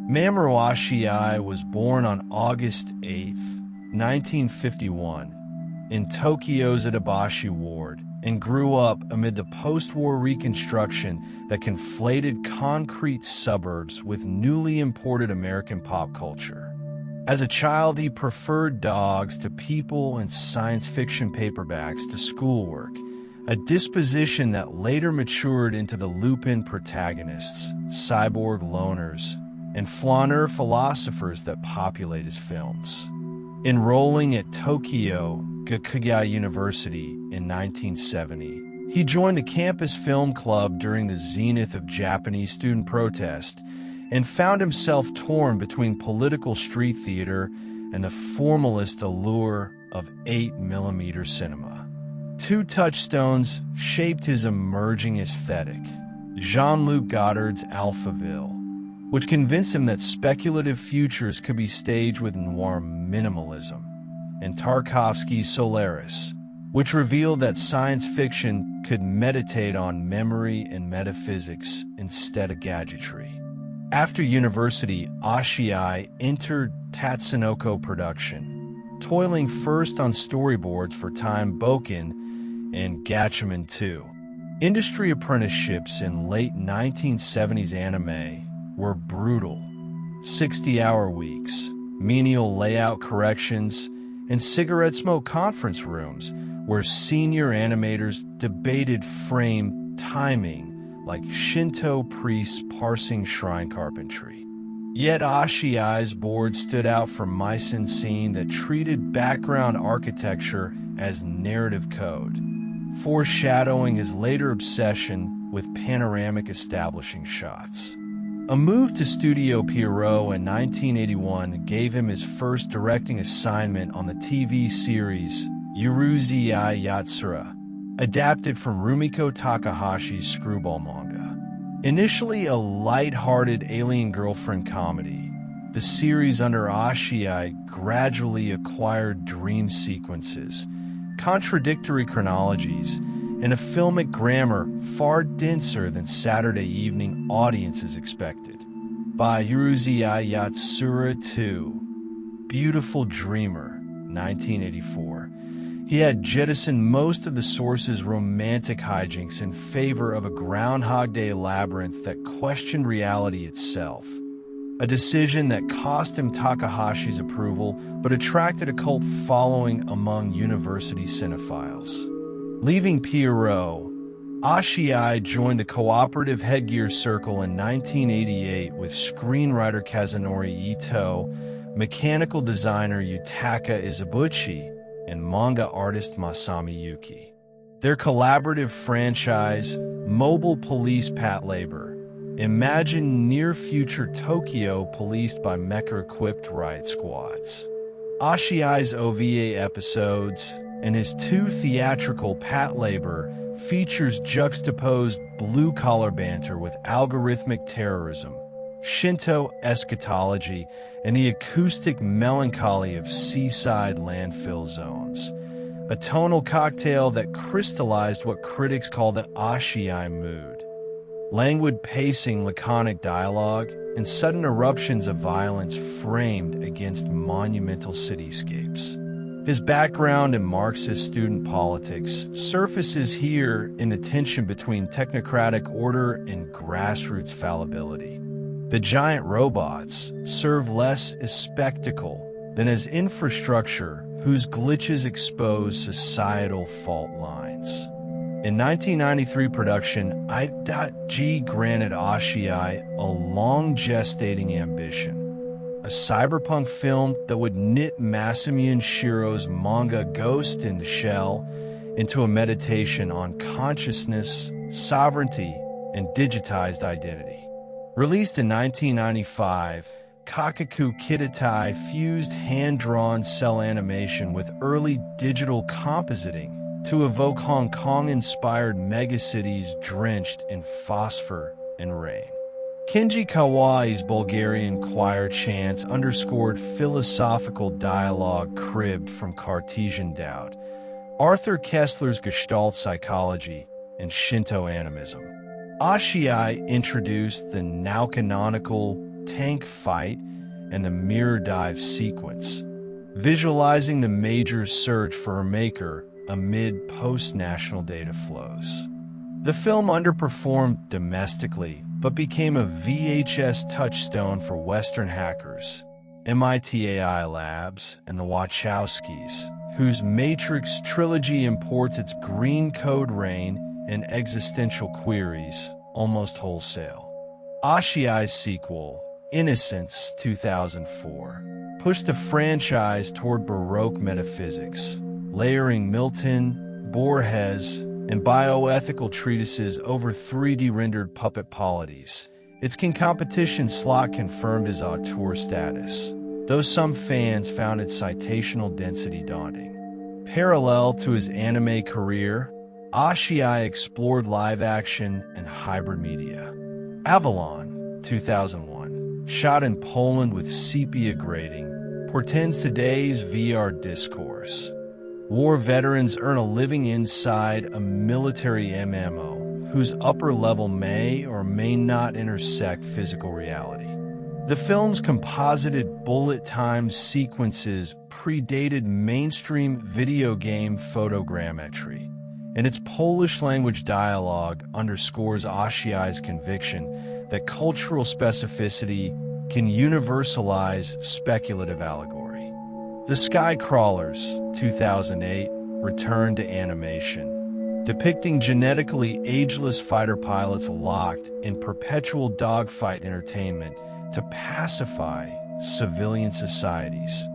Mamoru Oshii was born on August 8, 1951, in Tokyo's Itabashi ward, and grew up amid the post-war reconstruction that conflated concrete suburbs with newly imported American pop culture. As a child, he preferred dogs to people and science fiction paperbacks to schoolwork, a disposition that later matured into the Lupin protagonists, cyborg loners, and flaneur philosophers that populate his films. Enrolling at Tokyo Gakuya University in 1970, he joined the campus film club during the zenith of Japanese student protest and found himself torn between political street theater and the formalist allure of 8mm cinema. Two touchstones shaped his emerging aesthetic: Jean-Luc Godard's Alphaville, which convinced him that speculative futures could be staged with noir minimalism, and Tarkovsky's Solaris, which revealed that science fiction could meditate on memory and metaphysics instead of gadgetry. After university, Oshii entered Tatsunoko production, toiling first on storyboards for Time Boken and Gatchaman 2. Industry apprenticeships in late 1970s anime were brutal. 60-hour weeks, menial layout corrections, and cigarette smoke conference rooms where senior animators debated frame timing like Shinto priests parsing shrine carpentry. Yet Oshii's board stood out for mise-en-scene that treated background architecture as narrative code, foreshadowing his later obsession with panoramic establishing shots. A move to Studio Pierrot in 1981 gave him his first directing assignment on the TV series Urusei Yatsura, adapted from Rumiko Takahashi's Screwball manga. Initially a light-hearted alien girlfriend comedy, the series under Oshii gradually acquired dream sequences, contradictory chronologies, and a filmic grammar far denser than Saturday evening audiences expected. By Urusei Yatsura 2, Beautiful Dreamer, 1984, he had jettisoned most of the source's romantic hijinks in favor of a Groundhog Day labyrinth that questioned reality itself, a decision that cost him Takahashi's approval but attracted a cult following among university cinephiles. Leaving Pierrot, Oshii joined the Cooperative Headgear Circle in 1988 with screenwriter Kazunori Ito, mechanical designer Yutaka Izubuchi, and manga artist Masami Yuki. Their collaborative franchise, Mobile Police Patlabor, imagined near-future Tokyo policed by mecha-equipped riot squads. Oshii's OVA episodes and his two theatrical Patlabor features juxtaposed blue-collar banter with algorithmic terrorism, Shinto eschatology, and the acoustic melancholy of seaside landfill zones, a tonal cocktail that crystallized what critics call the Oshii mood. Languid pacing, laconic dialogue, and sudden eruptions of violence framed against monumental cityscapes. His background in Marxist student politics surfaces here in the tension between technocratic order and grassroots fallibility. The giant robots serve less as spectacle than as infrastructure whose glitches expose societal fault lines. In 1993 production, I.G granted Oshii a long-gestating ambition, a cyberpunk film that would knit Masamiune Shiro's manga Ghost in the Shell into a meditation on consciousness, sovereignty, and digitized identity. Released in 1995, Kakaku Kidatai fused hand-drawn cell animation with early digital compositing to evoke Hong Kong-inspired megacities drenched in phosphor and rain. Kenji Kawai's Bulgarian choir chants underscored philosophical dialogue cribbed from Cartesian doubt, Arthur Kessler's Gestalt psychology, and Shinto animism. Oshii introduced the now-canonical tank fight and the mirror dive sequence, visualizing the major's search for her maker amid post-national data flows. The film underperformed domestically, but became a VHS touchstone for Western hackers, MIT AI Labs, and the Wachowskis, whose Matrix trilogy imports its green code rain and existential queries almost wholesale. Oshii's sequel, Innocence 2004, pushed the franchise toward Baroque metaphysics, layering Milton, Borges, and bioethical treatises over 3D-rendered puppet polities. Its concomitant slot confirmed his auteur status, though some fans found its citational density daunting. Parallel to his anime career, Oshii explored live-action and hybrid media. Avalon, 2001, shot in Poland with sepia grading, portends today's VR discourse. War veterans earn a living inside a military MMO, whose upper level may or may not intersect physical reality. The film's composited bullet time sequences predated mainstream video game photogrammetry, and its Polish-language dialogue underscores Oshii's conviction that cultural specificity can universalize speculative allegory. The Skycrawlers, 2008, returned to animation, depicting genetically ageless fighter pilots locked in perpetual dogfight entertainment to pacify civilian societies.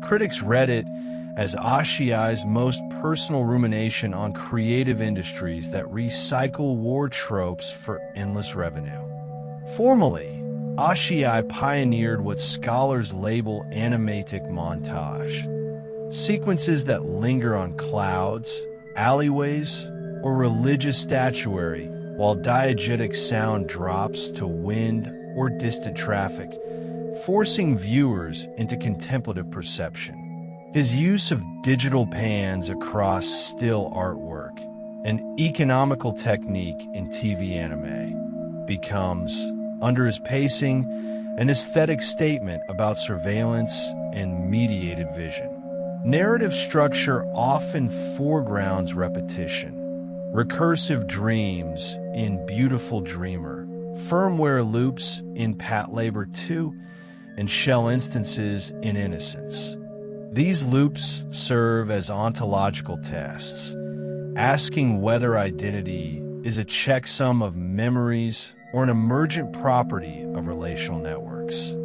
Critics read it as Oshii's most personal rumination on creative industries that recycle war tropes for endless revenue. Formally, Oshii pioneered what scholars label animatic montage, sequences that linger on clouds, alleyways, or religious statuary while diegetic sound drops to wind or distant traffic, forcing viewers into contemplative perception. His use of digital pans across still artwork, an economical technique in TV anime, becomes, under his pacing, an aesthetic statement about surveillance and mediated vision. Narrative structure often foregrounds repetition. Recursive dreams in Beautiful Dreamer, firmware loops in Patlabor 2, and shell instances in Innocence. These loops serve as ontological tests, asking whether identity is a checksum of memories or an emergent property of relational networks.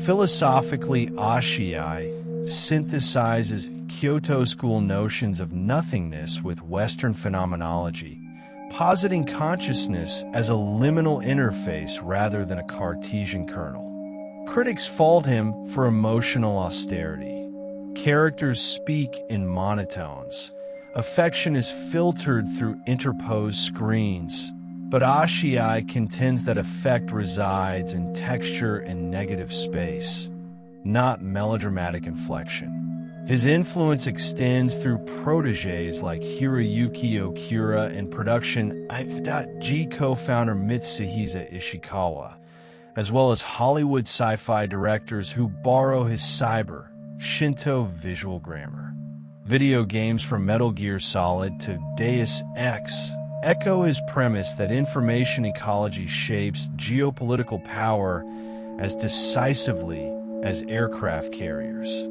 Philosophically, Oshii synthesizes Kyoto School notions of nothingness with Western phenomenology, positing consciousness as a liminal interface rather than a Cartesian kernel. Critics fault him for emotional austerity. Characters speak in monotones. Affection is filtered through interposed screens. But Oshii contends that affect resides in texture and negative space, not melodramatic inflection. His influence extends through protégés like Hiroyuki Okura and production I.G co-founder Mitsuhisa Ishikawa, as well as Hollywood sci-fi directors who borrow his cyber, Shinto visual grammar. Video games from Metal Gear Solid to Deus Ex echo his premise that information ecology shapes geopolitical power as decisively as aircraft carriers.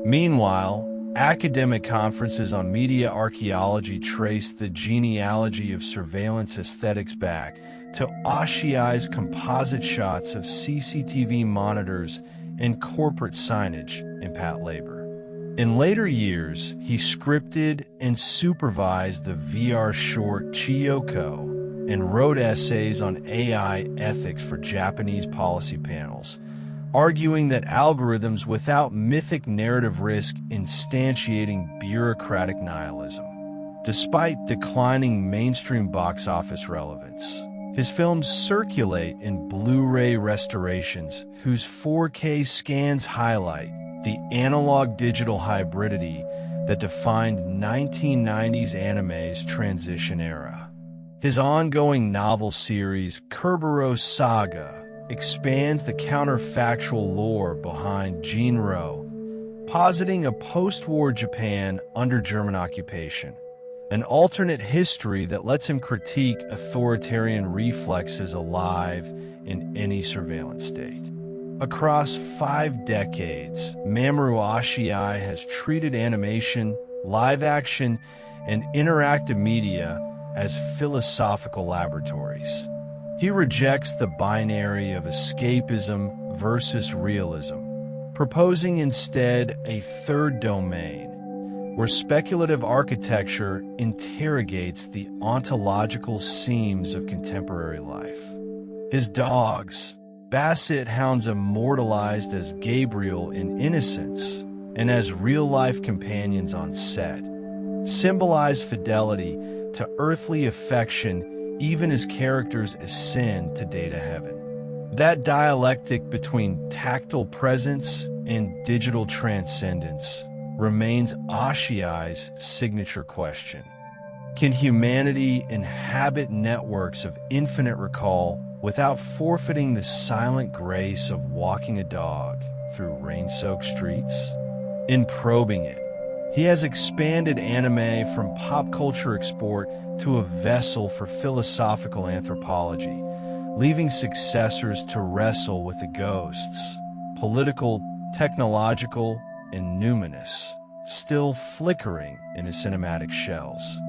Meanwhile, academic conferences on media archaeology trace the genealogy of surveillance aesthetics back to Oshii's composite shots of CCTV monitors and corporate signage in Patlabor. In later years, he scripted and supervised the VR short Chiyoko and wrote essays on AI ethics for Japanese policy panels, arguing that algorithms without mythic narrative risk instantiating bureaucratic nihilism. Despite declining mainstream box office relevance, his films circulate in Blu-ray restorations whose 4K scans highlight the analog-digital hybridity that defined 1990s anime's transition era. His ongoing novel series, Kerberos Saga, expands the counterfactual lore behind Jinro, positing a post-war Japan under German occupation, an alternate history that lets him critique authoritarian reflexes alive in any surveillance state. Across 5 decades, Mamoru Oshii has treated animation, live action, and interactive media as philosophical laboratories. He rejects the binary of escapism versus realism, proposing instead a third domain, where speculative architecture interrogates the ontological seams of contemporary life. His dogs, basset-hounds immortalized as Gabriel in Innocence and as real-life companions on set, symbolize fidelity to earthly affection even as characters ascend to data heaven. That dialectic between tactile presence and digital transcendence remains Oshii's signature question. Can humanity inhabit networks of infinite recall without forfeiting the silent grace of walking a dog through rain-soaked streets? In probing it, he has expanded anime from pop culture export to a vessel for philosophical anthropology, leaving successors to wrestle with the ghosts, political, technological, and numinous, still flickering in his cinematic shells.